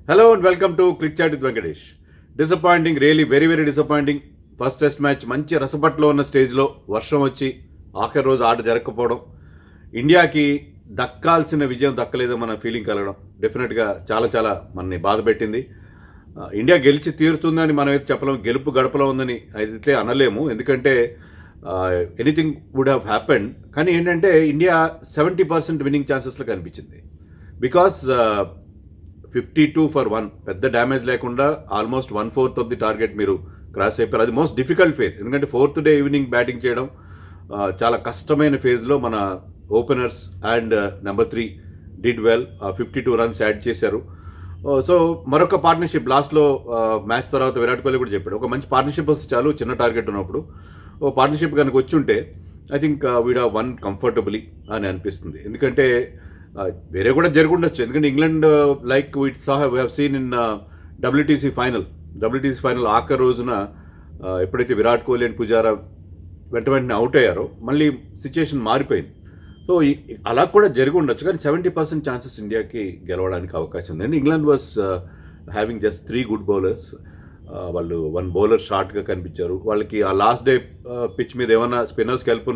Hello and welcome to Click Chat with Venkatesh. Disappointing, really very disappointing. First test match మంచి రసపట్లో ఉన్న స్టేజ్లో వర్షం వచ్చి ఆఖరి రోజు ఆట జరగకపోవడం, ఇండియాకి దక్కాల్సిన విజయం దక్కలేదో మన ఫీలింగ్ కలగడం డెఫినెట్గా చాలా మనని బాధ పెట్టింది. ఇండియా గెలిచి తీరుతుందని మనం అయితే చెప్పలేము, గెలుపు గడపలో ఉందని అయితే అనలేము, ఎందుకంటే ఎనీథింగ్ వుడ్ హ్యావ్ హ్యాపెండ్. కానీ ఏంటంటే ఇండియా 70% విన్నింగ్ ఛాన్సెస్లో కనిపించింది. బికాస్ 52-1 పెద్ద డ్యామేజ్ లేకుండా ఆల్మోస్ట్ 1/4 ఆఫ్ ది టార్గెట్ మీరు క్రాస్ అయిపోయారు. అది మోస్ట్ డిఫికల్ట్ ఫేజ్, ఎందుకంటే 4th డే ఈవినింగ్ బ్యాటింగ్ చేయడం చాలా కష్టమైన ఫేజ్లో మన openers and number 3 did well, 52 runs add చేశారు. సో మరొక పార్ట్నర్షిప్ లాస్ట్లో మ్యాచ్ తర్వాత విరాట్ కోహ్లీ కూడా చెప్పాడు, ఒక మంచి పార్ట్నర్షిప్ వస్తే చాలు, చిన్న టార్గెట్ ఉన్నప్పుడు ఓ పార్ట్నర్షిప్ కనుక వచ్చి ఉంటే I think we'd won comfortably అని అనిపిస్తుంది. ఎందుకంటే వేరే కూడా జరుగుండొచ్చు, ఎందుకంటే England like we have seen in WTC final ఆఖరి రోజున ఎప్పుడైతే విరాట్ కోహ్లీ అండ్ పుజారా వెంటనే అవుట్ అయ్యారో మళ్ళీ సిచ్యుయేషన్ మారిపోయింది. సో అలా కూడా జరిగి ఉండొచ్చు, కానీ 70% ఛాన్సెస్ ఇండియాకి గెలవడానికి అవకాశం ఉంది. And England was having just 3 good bowlers. వాళ్ళు 1 బౌలర్ షార్ట్గా కనిపించారు. వాళ్ళకి ఆ లాస్ట్ డే పిచ్ మీద ఏమైనా స్పిన్నర్స్కి హెల్ప్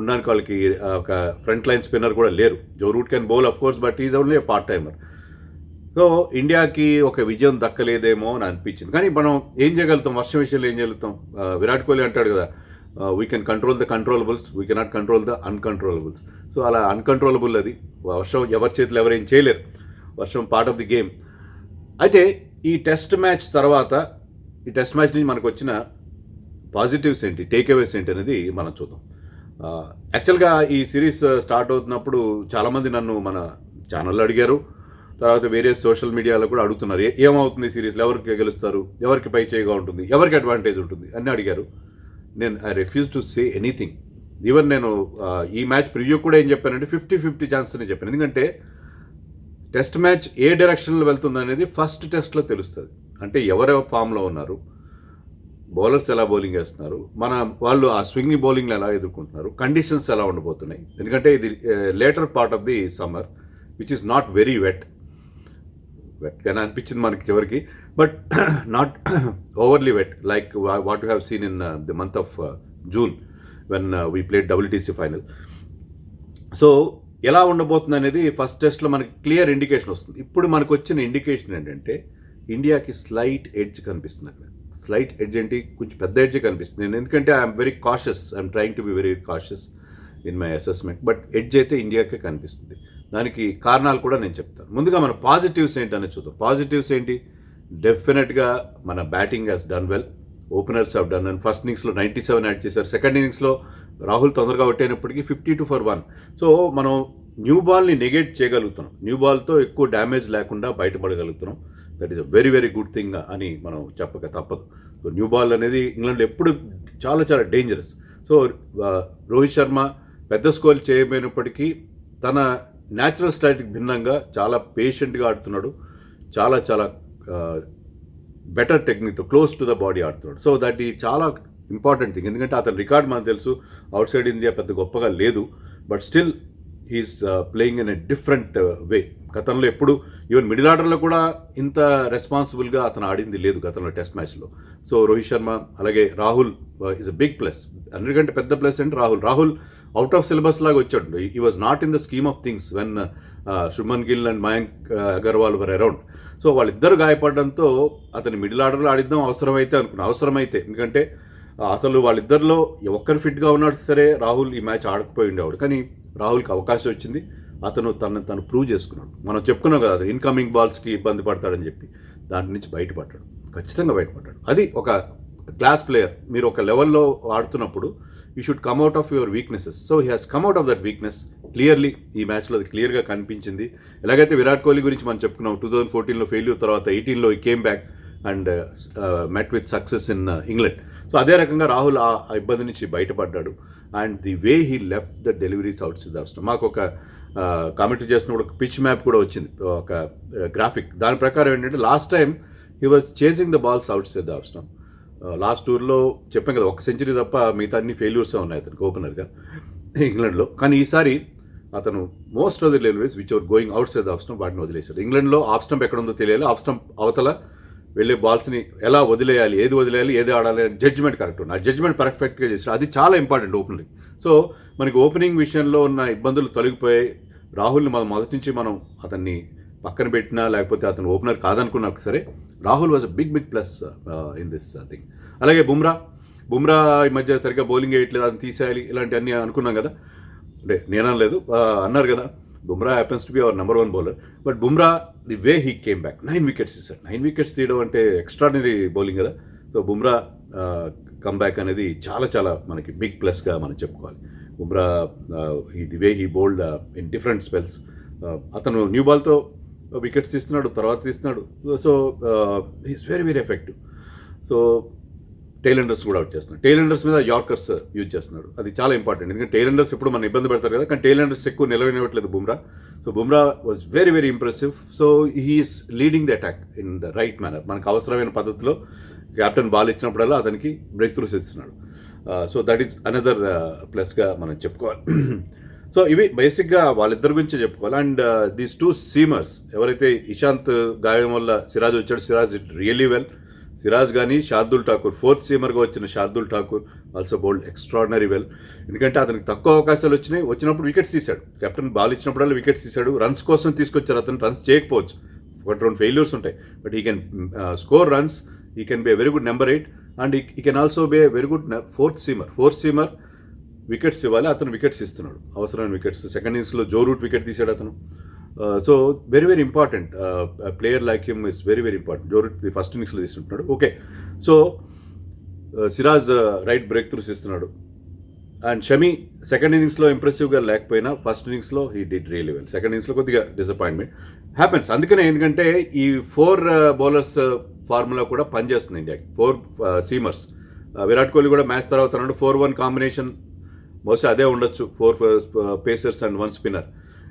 ఉండడానికి వాళ్ళకి ఒక ఫ్రంట్ లైన్ స్పిన్నర్ కూడా లేరు. Joe Root can bowl of course, but is only part timer. So ఇండియాకి ఒక విజయం దక్కలేదేమో అని అనిపించింది. కానీ మనం ఏం చేయగలుగుతాం, వర్షం విషయంలో ఏం చేయగలుగుతాం? విరాట్ కోహ్లీ అంటాడు కదా, we can control the controllables, we cannot control the uncontrollables. So అలా అన్కంట్రోలబుల్ అది, వర్షం ఎవరి చేతులు ఎవరేం చేయలేరు, వర్షం పార్ట్ ఆఫ్ ది గేమ్. అయితే ఈ టెస్ట్ మ్యాచ్ తర్వాత, ఈ టెస్ట్ మ్యాచ్ నుంచి మనకు వచ్చిన పాజిటివ్స్ ఏంటి, టేక్అవేస్ ఏంటి అనేది మనం చూద్దాం. యాక్చువల్గా ఈ సిరీస్ స్టార్ట్ అవుతున్నప్పుడు చాలామంది నన్ను మన ఛానల్లో అడిగారు, తర్వాత వేరే సోషల్ మీడియాలో కూడా అడుగుతున్నారు, ఏమవుతుంది సిరీస్లో, ఎవరికి గెలుస్తారు, ఎవరికి పై చేయగా ఉంటుంది, ఎవరికి అడ్వాంటేజ్ ఉంటుంది అని అడిగారు. నేను I refuse to say anything. Even నేను ఈ మ్యాచ్ ప్రివ్యూ కూడా ఏం చెప్పానంటే 50-50 ఛాన్స్ అని చెప్పాను. ఎందుకంటే టెస్ట్ మ్యాచ్ ఏ డైరెక్షన్లో వెళ్తుంది అనేది ఫస్ట్ టెస్ట్లో తెలుస్తుంది. అంటే ఎవరెవరు ఫామ్లో ఉన్నారు, బౌలర్స్ ఎలా బౌలింగ్ వేస్తున్నారు, వాళ్ళు ఆ స్వింగింగ్ బౌలింగ్లో ఎలా ఎదుర్కొంటున్నారు, కండిషన్స్ ఎలా ఉండబోతున్నాయి. ఎందుకంటే ఇది later part of the summer which is not very వెట్గానే అనిపించింది మనకి చివరికి, but not overly wet like what you have seen in the month of June when we played WTC final. So ఎలా ఉండబోతుంది అనేది ఫస్ట్ టెస్ట్లో మనకి క్లియర్ ఇండికేషన్ వస్తుంది. ఇప్పుడు మనకు వచ్చిన ఇండికేషన్ ఏంటంటే ఇండియాకి స్లైట్ ఎడ్జ్ కనిపిస్తుంది. అక్కడ స్లైట్ ఎడ్జ్ ఏంటి, కొంచెం పెద్ద ఎడ్జ్ కనిపిస్తుంది. నేను ఎందుకంటే I'm very cautious, I'm trying to be very cautious in my assessment, but edge అయితే ఇండియాకే కనిపిస్తుంది. దానికి కారణాలు కూడా నేను చెప్తాను. ముందుగా మన పాజిటివ్స్ ఏంటనే చూద్దాం. పాజిటివ్స్ ఏంటి, డెఫినెట్గా మన batting has done well, openers have done well. First ఇన్నింగ్స్లో 97 యాడ్ చేశారు, సెకండ్ ఇన్నింగ్స్లో రాహుల్ తొందరగా కొట్టేనప్పటికీ 52-1. సో మనం న్యూ బాల్ని నెగెట్ చేయగలుగుతున్నాం, న్యూ బాల్తో ఎక్కువ డ్యామేజ్ లేకుండా బయటపడగలుగుతున్నాం. That is a very good thing అని మనం చెప్పక తప్పదు. సో న్యూ బాల్ అనేది ఇంగ్లాండ్లో ఎప్పుడు చాలా డేంజరస్. సో రోహిత్ శర్మ పెద్ద స్కోర్ చేయబోయినప్పటికీ తన న్యాచురల్ స్టైల్కి భిన్నంగా చాలా పేషెంట్గా ఆడుతున్నాడు, చాలా బెటర్ టెక్నిక్తో క్లోజ్ టు ద బాడీ ఆడుతున్నాడు. సో దట్ ఈ చాలా ఇంపార్టెంట్ థింగ్, ఎందుకంటే అతని రికార్డ్ మనకు తెలుసు, అవుట్ సైడ్ ఇండియా పెద్ద గొప్పగా లేదు, but still he's playing in a different way. గతంలో ఎప్పుడు ఈవెన్ మిడిల్ ఆర్డర్లో కూడా ఇంత రెస్పాన్సిబుల్గా అతను ఆడింది లేదు గతంలో టెస్ట్ మ్యాచ్లో. సో రోహిత్ శర్మ అలాగే Rahul is a big plus. అన్నిటికంటే పెద్ద ప్లస్ అంటే రాహుల్ అవుట్ ఆఫ్ సిలబస్ లాగా వచ్చాడు. ఈ was not in the scheme of things when Shubman Gill and Mayank Agarwal were around. So వాళ్ళిద్దరు గాయపడడంతో అతని మిడిల్ ఆర్డర్లో ఆడిద్దాం అవసరమైతే, ఎందుకంటే అసలు వాళ్ళిద్దరిలో ఒక్కరు ఫిట్గా ఉన్నాడు సరే రాహుల్ ఈ మ్యాచ్ ఆడకపోయి ఉండేవాడు. కానీ రాహుల్కి అవకాశం వచ్చింది, అతను తను ప్రూవ్ చేసుకున్నాడు. మనం చెప్పుకున్నాం కదా, అది ఇన్కమింగ్ బాల్స్కి ఇబ్బంది పడతాడని చెప్పి, దాని నుంచి బయటపడ్డాడు, ఖచ్చితంగా బయటపడ్డాడు. అది ఒక క్లాస్ ప్లేయర్. మీరు ఒక లెవెల్లో ఆడుతున్నప్పుడు you should come out of your weaknesses. So he has come out of that weakness clearly. ఈ మ్యాచ్లో అది క్లియర్గా కనిపించింది. ఎలాగైతే విరాట్ కోహ్లీ గురించి మనం చెప్పుకున్నాం, 2014లో ఫెయిల్యూర్ తర్వాత 18లో ఈ came back and met with success in England. So అదే రకంగా రాహుల్ ఆ ఇబ్బంది నుంచి బయటపడ్డాడు. And the way he left the deliveries outside the off stump. మాకు ఒక కామెంటరీ చేసినప్పుడు ఒక పిచ్ మ్యాప్ కూడా వచ్చింది, ఒక గ్రాఫిక్. దాని ప్రకారం ఏంటంటే last time he was chasing the balls outside the off stump. Last టూర్లో చెప్పాం కదా, 1 సెంచరీ తప్ప మిగతా అన్ని ఫెయిల్యూర్సే ఉన్నాయి అతనికి ఓపెనర్గా ఇంగ్లాండ్లో. కానీ ఈసారి అతను most of the deliveries which are going outside of stump వాటిని వదిలేశాడు. ఇంగ్లాండ్లో ఆఫ్ స్టంప్ ఎక్కడ ఉందో తెలియాలి, ఆఫ్ స్టంప్ అవతల వెళ్ళే బాల్స్ని ఎలా వదిలేయాలి, ఏది ఆడాలి జడ్జిమెంట్ కరెక్ట్ ఉంది. ఆ జడ్జిమెంట్ పర్ఫెక్ట్గా చేశాడు. అది చాలా ఇంపార్టెంట్ ఓపెనింగ్. సో మనకి ఓపెనింగ్ విషయంలో ఉన్న ఇబ్బందులు తొలగిపోయాయి. రాహుల్ని మనం మొదటి నుంచి మనం అతన్ని పక్కన పెట్టినా లేకపోతే అతను ఓపెనర్ కాదనుకున్నా సరే Rahul was a big plus in this thing. అలాగే బుమ్రా ఈ మధ్య సరిగ్గా బౌలింగ్ వేయట్లేదు, అతను తీసేయాలి ఇలాంటివన్నీ అనుకున్నాం కదా. అంటే నేనలేదు, అన్నారు కదా, Bumrah happens to be our number 1 bowler. But Bumrah the way he came back 9 wickets ఇస్తాడు. 9 వికెట్స్ తీయడం అంటే ఎక్స్ట్రాడినరీ బౌలింగ్ కదా. సో బుమ్రా కమ్బ్యాక్ అనేది చాలా చాలా మనకి బిగ్ ప్లస్గా మనం చెప్పుకోవాలి. Bumrah the way he bowled in different spells. అతను న్యూ బాల్తో వికెట్స్ తీస్తున్నాడు, తర్వాత తీస్తున్నాడు. So is very effective. So tailenders కూడా అవుట్ చేస్తున్నాడు. టైలెండర్స్ మీద యార్కర్స్ యూజ్ చేస్తున్నాడు. అది చాలా ఇంపార్టెంట్, ఎందుకంటే టైలెండర్స్ ఎప్పుడు మనం ఇబ్బంది పెడతారు కదా, కానీ టైలెండర్స్ ఎక్కువ నిలవనివ్వట్లేదు Bumrah. So Bumrah was very impressive. So he's leading the attack in the right manner. మనకు అవసరమైన పద్ధతిలో కెప్టెన్ బాల్ ఇచ్చినప్పుడల్లా అతనికి బ్రేక్ త్రూస్ ఇస్తున్నాడు. సో దట్ ఈస్ అనదర్ ప్లస్గా మనం చెప్పుకోవాలి. సో ఇవి బేసిక్గా వాళ్ళిద్దరి గురించే చెప్పుకోవాలి. అండ్ దీస్ 2 సీమర్స్ ఎవరైతే ఇషాంత్ గాయం వల్ల సిరాజ్ వచ్చాడు, Siraj it really well. Siraj కానీ శార్దుల్ ఠాకూర్, 4th సీమర్గా వచ్చిన Shardul Thakur also bowled extraordinary well. ఎందుకంటే అతనికి తక్కువ అవకాశాలు వచ్చినప్పుడు వికెట్స్ తీశాడు. కెప్టెన్ బాల్ ఇచ్చినప్పుడల్లా వికెట్స్ తీశాడు. రన్స్ కోసం తీసుకొచ్చారు, అతను రన్స్ చేయకపోవచ్చు, 1-2 ఫెయిల్యూర్స్ ఉంటాయి. But he can score runs, he can be a very good number 8 and he can also be a very good 4th seamer. Wickets ఇవ్వాలి, అతను వికెట్స్ ఇస్తున్నాడు, అవసరమైన వికెట్స్. సెకండ్ ఇన్నింగ్స్లో జో రూట్ వికెట్ తీశాడు అతను. So very important player like him is very important. Joe Root first ఇన్నింగ్స్లో తీసుకుంటున్నాడు. Okay, so Siraj right breakthroughs ఇస్తున్నాడు. అండ్ షమి సెకండ్ ఇన్నింగ్స్లో ఇంప్రెసివ్గా లేకపోయినా ఫస్ట్ ఇన్నింగ్స్లో he did really well. Second ఇన్నింగ్స్లో కొద్దిగా డిసప్పాయింట్మెంట్ హ్యాపెన్స్. అందుకనే ఎందుకంటే ఈ 4 బౌలర్స్ ఫార్ములా కూడా పనిచేస్తుంది ఇండియాకి. 4 సీమర్స్. విరాట్ కోహ్లీ కూడా మ్యాచ్ తర్వాత అన్నాడు 4-1 కాంబినేషన్ బహుశా అదే ఉండొచ్చు, 4 పేసర్స్ అండ్ 1 స్పిన్నర్.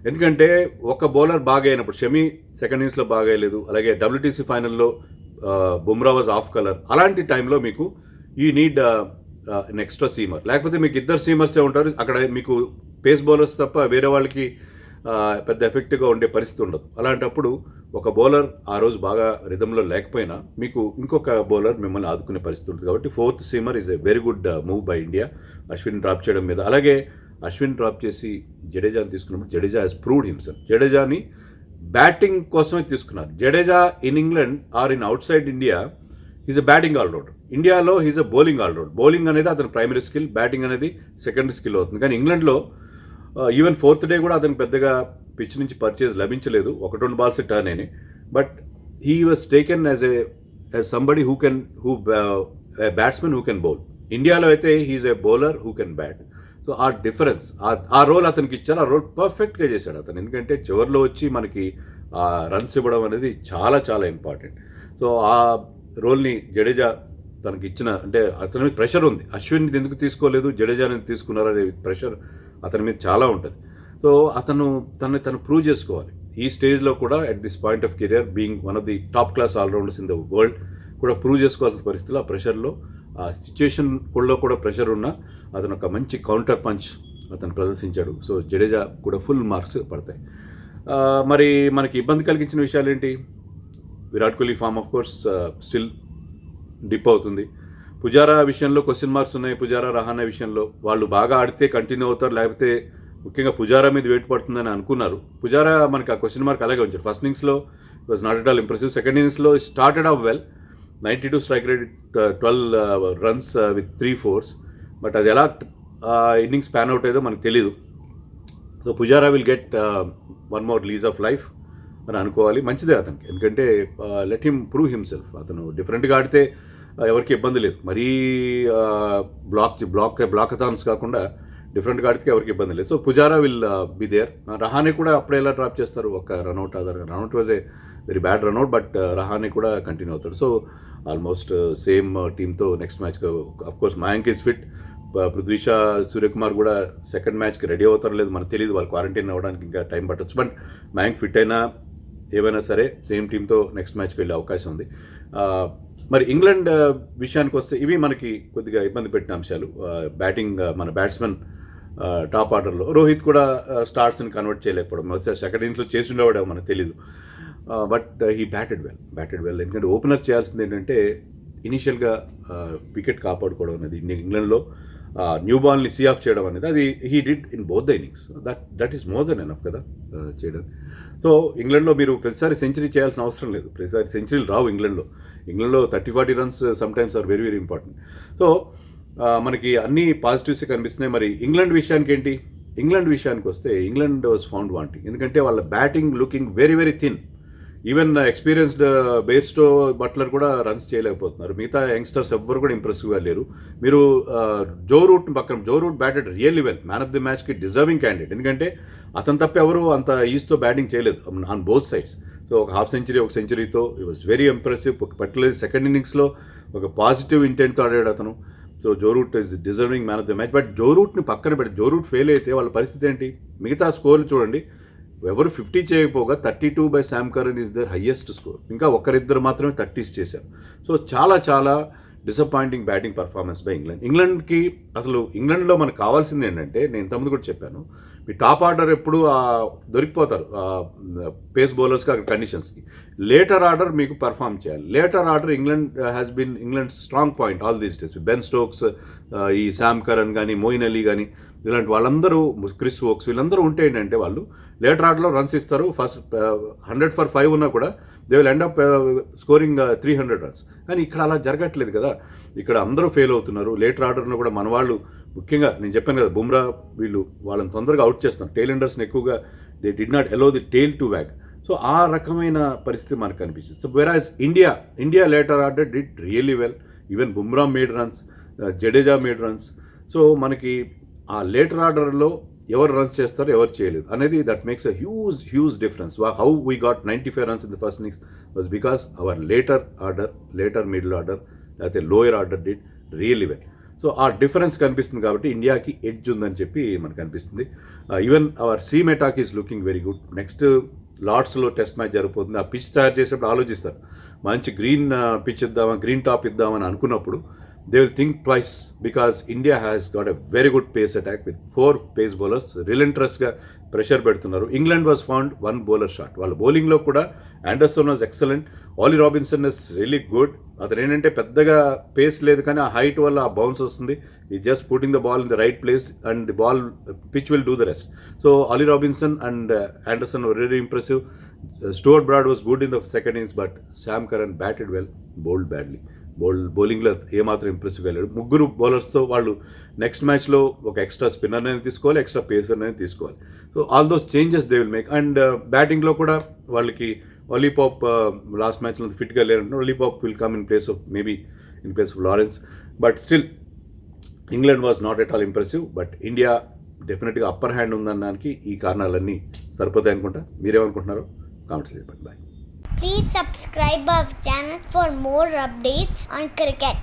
ఎందుకంటే ఒక బౌలర్ బాగా అయినప్పుడు షమి సెకండ్ ఇన్నింగ్స్లో బాగా అయ్యలేదు, అలాగే WTC ఫైనల్లో బుమ్రా వాజ్ ఆఫ్ కలర్. అలాంటి టైంలో మీకు ఈ నీడ్ అన్ ఎక్స్ట్రా సీమర్. లేకపోతే మీకు 2 సీమర్సే ఉంటారు, అక్కడ మీకు పేస్ బౌలర్స్ తప్ప వేరే వాళ్ళకి పెద్ద ఎఫెక్టివ్గా ఉండే పరిస్థితి ఉండదు. అలాంటప్పుడు ఒక బౌలర్ ఆ రోజు బాగా రిథంలో లేకపోయినా మీకు ఇంకొక బౌలర్ మిమ్మల్ని ఆదుకునే పరిస్థితి ఉంటుంది. కాబట్టి 4th seamer is a very good move by India Ashwin drop చేయడం మీద. అలాగే అశ్విన్ డ్రాప్ చేసి జడేజాని తీసుకున్నప్పుడు జడేజా హెస్ ప్రూవ్డ్ హిమ్సెల్ఫ్. జడేజాని బ్యాటింగ్ కోసమే తీసుకున్నారు. Jadeja in England or in outside India is a batting allrounder. ఇండియాలో he's a bowling allrounder. Bowling అనేది అతని ప్రైమరీ స్కిల్, బ్యాటింగ్ అనేది సెకండరీ స్కిల్ అవుతుంది. కానీ ఇంగ్లాండ్లో ఈవెన్ 4th డే కూడా అతనికి పెద్దగా పిచ్ నుంచి పర్చేజ్ లభించలేదు, 1-2 బాల్స్ టర్న్ అయినాయి. But he was taken as somebody who batsmen who can bowl. ఇండియాలో అయితే he's a bowler who can bat. So ఆ డిఫరెన్స్, ఆ రోల్ అతనికి ఇచ్చారు. ఆ రోల్ పర్ఫెక్ట్గా చేశాడు అతను. ఎందుకంటే చివరిలో వచ్చి మనకి ఆ రన్స్ ఇవ్వడం అనేది చాలా చాలా ఇంపార్టెంట్. సో ఆ రోల్ని జడేజా తనకి ఇచ్చిన, అంటే అతని మీద ప్రెషర్ ఉంది. అశ్విన్ ఎందుకు తీసుకోలేదు, జడేజాని తీసుకున్నారు అనే ప్రెషర్ అతని మీద చాలా ఉంటుంది. సో తను ప్రూవ్ చేసుకోవాలి. ఈ స్టేజ్లో కూడా at this point of career being one of the top class allrounders in the world కూడా ప్రూవ్ చేసుకోవాల్సిన పరిస్థితిలో ఆ ప్రెషర్లో, ఆ సిచ్యుయేషన్లో కూడా ప్రెషర్ ఉన్న అతను ఒక మంచి కౌంటర్ పంచ్ అతను ప్రదర్శించాడు. సో జడేజా కూడా ఫుల్ మార్క్స్ పడతాయి. మరి మనకి ఇబ్బంది కలిగించిన విషయాలు ఏంటి? Virat Kohli form of course still dip అవుతుంది. పుజారా విషయంలో క్వశ్చన్ మార్క్స్ ఉన్నాయి. పుజారా, రహానే విషయంలో వాళ్ళు బాగా ఆడితే కంటిన్యూ అవుతారు, లేకపోతే ముఖ్యంగా పుజారా మీద వెయిట్ పడుతుందని అనుకున్నారు. పుజారా మనకి ఆ క్వశ్చన్ మార్క్ అలాగే ఉంచారు. ఫస్ట్ ఇన్నింగ్స్లో was not at all impressive. Second ఇన్నింగ్స్లో started off well, 92 strike rate, 12 runs with 3 4s. But అది ఎలా ఇన్నింగ్స్ ప్యాన్ అవుట్ అయ్యేదో మనకు తెలీదు. So Pujara will get 1 more lease of life అని అనుకోవాలి. మంచిదే అతనికి, ఎందుకంటే లెట్ హిమ్ ప్రూవ్ హిమ్సెల్ఫ్. అతను డిఫరెంట్గా ఆడితే ఎవరికి ఇబ్బంది లేదు. మరీ బ్లాక్ కాకుండా డిఫరెంట్గా ఆడితే ఎవరికి ఇబ్బంది లేదు. So Pujara will be there. Rahane కూడా అప్పుడే ఎలా డ్రాప్ చేస్తారు, ఒక రన్అట్ ఆధారంగా. Run out was a very bad run out, but Rahane కూడా కంటిన్యూ అవుతాడు. సో ఆల్మోస్ట్ సేమ్ టీంతో నెక్స్ట్ మ్యాచ్కి of course Mayank is fit. Prithvi Shaw, Suryakumar కూడా సెకండ్ మ్యాచ్కి రెడీ అవుతారో లేదు మనకు తెలియదు, వాళ్ళు క్వారంటైన్ అవ్వడానికి ఇంకా టైం పట్టవచ్చు. బట్ మయాంక్ ఫిట్ అయినా ఏమైనా సరే సేమ్ టీంతో నెక్స్ట్ మ్యాచ్కి వెళ్ళే అవకాశం ఉంది. మరి ఇంగ్లాండ్ విషయానికి వస్తే ఇవి మనకి కొద్దిగా ఇబ్బంది పెట్టిన అంశాలు. బ్యాటింగ్, మన బ్యాట్స్మెన్ టాప్ ఆర్డర్లో. రోహిత్ కూడా స్టార్ట్స్ని కన్వర్ట్ చేయలేకపోవడం, సెకండ్ ఇన్నింగ్స్లో చేసి ఉండేవాడేమో మనకు తెలీదు. But he batted well. ఎందుకంటే ఓపెనర్ చేయాల్సింది ఏంటంటే ఇనీషియల్గా వికెట్ కాపాడుకోవడం అనేది. ఇంగ్లాండ్లో న్యూ బాల్ని సీ ఆఫ్ చేయడం అనేది అది he did in both the innings. That is more than enough కదా చేయడం. సో ఇంగ్లాండ్లో మీరు ప్రతిసారి సెంచరీ చేయాల్సిన అవసరం లేదు, ప్రతిసారి సెంచరీలు రావు ఇంగ్లాండ్లో 30-40 runs sometimes are very very important. So మనకి అన్ని పాజిటివ్సే కనిపిస్తున్నాయి. మరి ఇంగ్లాండ్ విషయానికి వస్తే ఇంగ్లాండ్ వాజ్ ఫౌండ్ వాంటింగ్. ఎందుకంటే వాళ్ళ batting looking very very thin. Even experienced Bairstow, Buttler కూడా రన్స్ చేయలేకపోతున్నారు. మిగతా యంగ్స్టర్స్ ఎవ్వరు కూడా ఇంప్రెసివ్గా లేరు. మీరు Joe Root batted really well, man of the మ్యాచ్కి డిజర్వింగ్ క్యాండిడేట్. ఎందుకంటే అతను తప్ప ఎవరు అంత ఈజ్తో బ్యాటింగ్ చేయలేదు ఆన్ బోత్ సైడ్స్. సో ఒక హాఫ్ సెంచరీ, ఒక సెంచరీతో ఈ was very impressive. Particularly second ఇన్నింగ్స్లో ఒక పాజిటివ్ ఇంటెంట్తో ఆడాడు అతను. So Joe Root is deserving man of the match. But జో రూట్ని పక్కన పెట్టి జో రూట్ ఫెయిల్ అయితే వాళ్ళ పరిస్థితి ఏంటి? మిగతా స్కోర్లు చూడండి, ఎవరు 50 చేయకపోగా 32 by Sam Curran is the highest score. ఇంకా ఒకరిద్దరు మాత్రమే 30s చేశారు. సో చాలా చాలా డిసప్పాయింటింగ్ బ్యాటింగ్ పర్ఫార్మెన్స్ బై ఇంగ్లాండ్కి. అసలు ఇంగ్లాండ్లో మనకు కావాల్సింది ఏంటంటే, నేను ఇంతకుముందు కూడా చెప్పాను, మీ టాప్ ఆర్డర్ ఎప్పుడు దొరికిపోతారు పేస్ బౌలర్స్కి అక్కడ కండిషన్స్కి. లేటర్ ఆర్డర్ మీకు పర్ఫామ్ చేయాలి. Later order has been England strong point all these days. Ben Stokes, ఈ శామ్ కరన్ కానీ, మోయిన్ అలీ కానీ, ఇలాంటి వాళ్ళందరూ, క్రిస్ వోక్స్, వీళ్ళందరూ ఉంటే ఏంటంటే వాళ్ళు లేటర్ ఆర్డర్లో రన్స్ ఇస్తారు. ఫస్ట్ 100 for 5 ఉన్నా కూడా they will end up scoring 300 runs. కానీ ఇక్కడ అలా జరగట్లేదు కదా. ఇక్కడ అందరూ ఫెయిల్ అవుతున్నారు. లేటర్ ఆర్డర్లో కూడా మన వాళ్ళు, ముఖ్యంగా నేను చెప్పాను కదా, బుమ్రా వీళ్ళు వాళ్ళని తొందరగా అవుట్ చేస్తున్నారు. టెయిల్ ఎండర్స్ని ఎక్కువగా they did not allow the tail to wag. So ఆ రకమైన పరిస్థితి మనకు కనిపిస్తుంది. So whereas India later order did really well. Even Bumrah made runs, Jadeja made runs. So మనకి ఆ లేటర్ ఆర్డర్లో ఎవరు రన్స్ చేస్తారు, ఎవరు చేయలేదు అనేది, that makes a huge difference. How we got 95 runs in the first innings was because our later middle order లేకపోతే lower order did really well. So ఆ డిఫరెన్స్ కనిపిస్తుంది కాబట్టి ఇండియాకి ఎడ్జ్ ఉందని చెప్పి మనకు అనిపిస్తుంది. Even our seam attack is looking very good. Next లార్డ్స్లో టెస్ట్ మ్యాచ్ జరగబోతుంది. ఆ పిచ్ తయారు చేసేప్పుడు ఆలోచిస్తారు, మంచి గ్రీన్ పిచ్ ఇద్దామా, గ్రీన్ టాప్ ఇద్దామని అనుకున్నప్పుడు they will think twice because India has got a very good pace attack with 4 pace bowlers. Relentlessగా pressure పెడుతున్నారు. England was found 1 bowler shot. వాళ్ళ బౌలింగ్లో కూడా Anderson was excellent. Ali Robinson is really good. అతను ఏంటంటే పెద్దగా face లేదు, కానీ ఆ హైట్ వల్ల ఆ బౌన్స్ వస్తుంది. ఈ just putting the ball in the right place and the ball pitch will do the rest. So Ollie Robinson and Anderson were very impressive. Stuart Broad was good in the second innings, but Sam Curran batted well, bowled badly. బౌలింగ్లో ఏమాత్రం ఇంప్రెసివ్గా వెళ్ళాడు. ముగ్గురు బౌలర్స్తో వాళ్ళు next మ్యాచ్లో ఒక extra spinner అనేది తీసుకోవాలి, extra pacer అనేది తీసుకోవాలి. So all those changes they will make. And బ్యాటింగ్లో కూడా వాళ్ళకి ఒలీపాప్ లాస్ట్ మ్యాచ్లో ఫిట్గా లేరంటే Ollie Pope will come in place of Lawrence. But still England was not at all impressive. But India డెఫినెట్గా అప్పర్ హ్యాండ్ ఉందనడానికి ఈ కారణాలన్నీ సరిపోతాయి అనుకుంటా. మీరేమనుకుంటున్నారో కామెంట్స్ చెప్పండి. Bye. Please subscribe our channel for more updates on cricket.